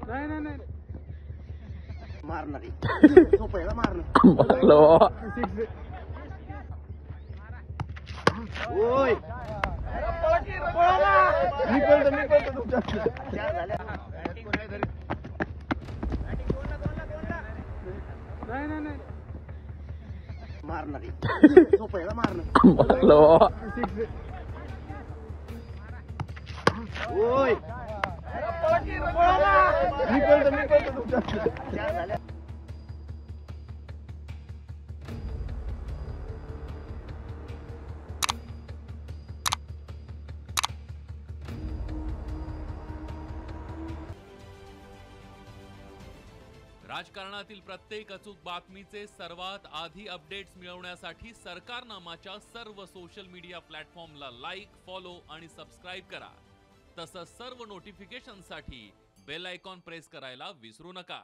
नाही मारणार झोपायला मारणार ओय मी पळतो तुमच्या नाही मारणार झोपायला मारणार ओय मी पळतो तुमच्या राजकारणातील प्रत्येक अचूक बातमीचे सर्वात आधी अपडेट्स मिळवण्यासाठी सरकारनामाच्या सर्व सोशल मीडिया प्लॅटफॉर्मला लाईक, फॉलो आणि सबस्क्राइब करा. तसंच सर्व नोटिफिकेशनसाठी बेल आयकॉन प्रेस करायला विसरू नका.